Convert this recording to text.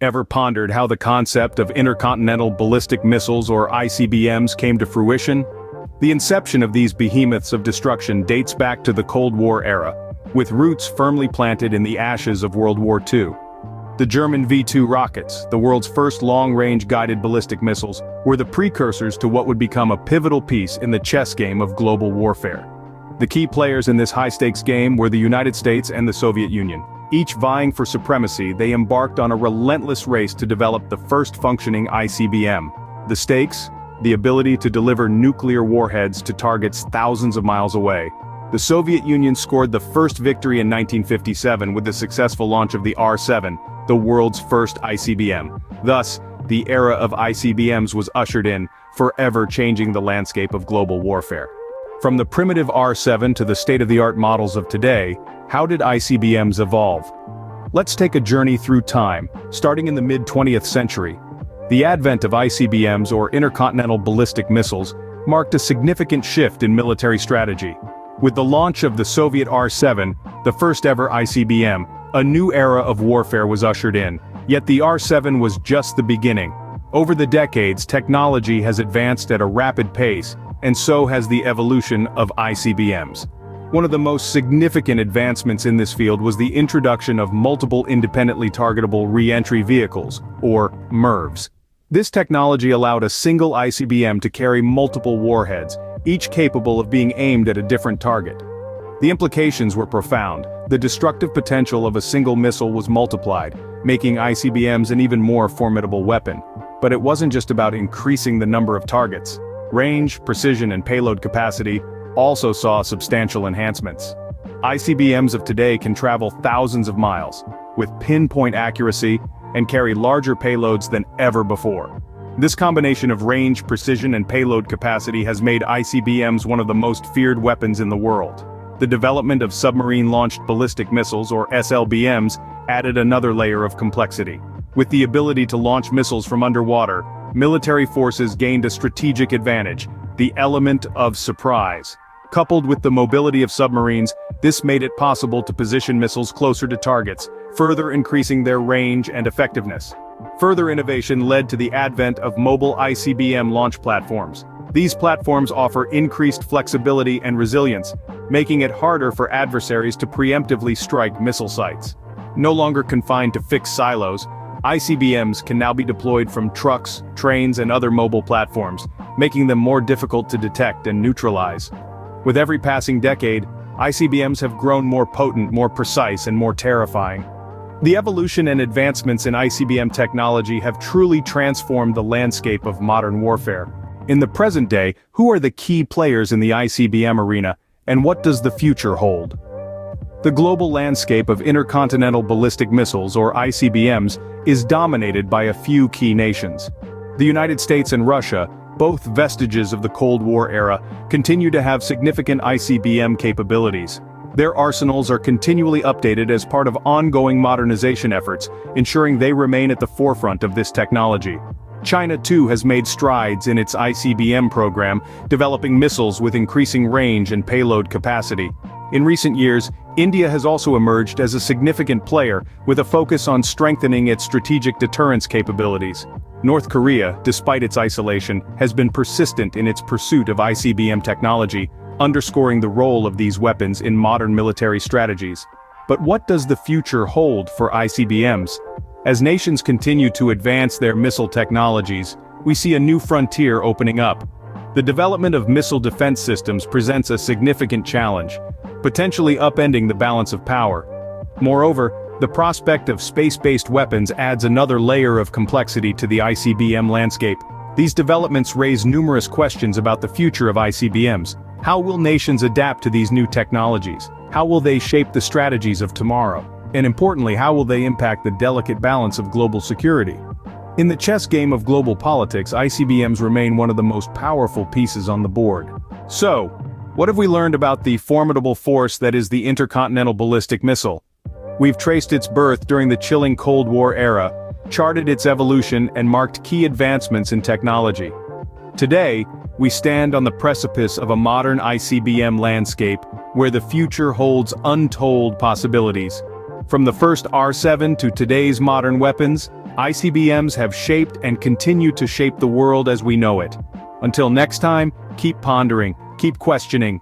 Ever pondered how the concept of intercontinental ballistic missiles or ICBMs came to fruition? The inception of these behemoths of destruction dates back to the Cold War era, with roots firmly planted in the ashes of World War II. The German V-2 rockets, the world's first long-range guided ballistic missiles, were the precursors to what would become a pivotal piece in the chess game of global warfare. The key players in this high-stakes game were the United States and the Soviet Union. Each vying for supremacy, they embarked on a relentless race to develop the first functioning ICBM. The stakes? The ability to deliver nuclear warheads to targets thousands of miles away. The Soviet Union scored the first victory in 1957 with the successful launch of the R-7, the world's first ICBM. Thus, the era of ICBMs was ushered in, forever changing the landscape of global warfare. From the primitive R-7 to the state-of-the-art models of today, how did ICBMs evolve? Let's take a journey through time, starting in the mid-20th century. The advent of ICBMs, or intercontinental ballistic missiles, marked a significant shift in military strategy. With the launch of the Soviet R-7, the first-ever ICBM, a new era of warfare was ushered in, yet the R-7 was just the beginning. Over the decades, technology has advanced at a rapid pace, and so has the evolution of ICBMs. One of the most significant advancements in this field was the introduction of multiple independently targetable re-entry vehicles, or MIRVs. This technology allowed a single ICBM to carry multiple warheads, each capable of being aimed at a different target. The implications were profound. The destructive potential of a single missile was multiplied, making ICBMs an even more formidable weapon. But it wasn't just about increasing the number of targets. Range, precision, and payload capacity also saw substantial enhancements. ICBMs of today can travel thousands of miles, with pinpoint accuracy, and carry larger payloads than ever before. This combination of range, precision, and payload capacity has made ICBMs one of the most feared weapons in the world. The development of submarine-launched ballistic missiles, or SLBMs, added another layer of complexity. With the ability to launch missiles from underwater, military forces gained a strategic advantage: the element of surprise. Coupled with the mobility of submarines, this made it possible to position missiles closer to targets, further increasing their range and effectiveness. Further innovation led to the advent of mobile ICBM launch platforms. These platforms offer increased flexibility and resilience, making it harder for adversaries to preemptively strike missile sites. No longer confined to fixed silos, ICBMs can now be deployed from trucks, trains, and other mobile platforms, making them more difficult to detect and neutralize. With every passing decade, ICBMs have grown more potent, more precise, and more terrifying. The evolution and advancements in ICBM technology have truly transformed the landscape of modern warfare. In the present day, who are the key players in the ICBM arena, and what does the future hold? The global landscape of intercontinental ballistic missiles, or ICBMs, is dominated by a few key nations. The United States and Russia, both vestiges of the Cold War era, continue to have significant ICBM capabilities. Their arsenals are continually updated as part of ongoing modernization efforts, ensuring they remain at the forefront of this technology. China too has made strides in its ICBM program, developing missiles with increasing range and payload capacity. In recent years, India has also emerged as a significant player, with a focus on strengthening its strategic deterrence capabilities. North Korea, despite its isolation, has been persistent in its pursuit of ICBM technology, underscoring the role of these weapons in modern military strategies. But what does the future hold for ICBMs? As nations continue to advance their missile technologies, we see a new frontier opening up. The development of missile defense systems presents a significant challenge, potentially upending the balance of power. Moreover, the prospect of space-based weapons adds another layer of complexity to the ICBM landscape. These developments raise numerous questions about the future of ICBMs. How will nations adapt to these new technologies? How will they shape the strategies of tomorrow? And importantly, how will they impact the delicate balance of global security? In the chess game of global politics, ICBMs remain one of the most powerful pieces on the board. So, what have we learned about the formidable force that is the intercontinental ballistic missile? We've traced its birth during the chilling Cold War era, charted its evolution, and marked key advancements in technology. Today, we stand on the precipice of a modern ICBM landscape where the future holds untold possibilities. From the first R-7 to today's modern weapons, ICBMs have shaped and continue to shape the world as we know it. Until next time, keep pondering, keep questioning,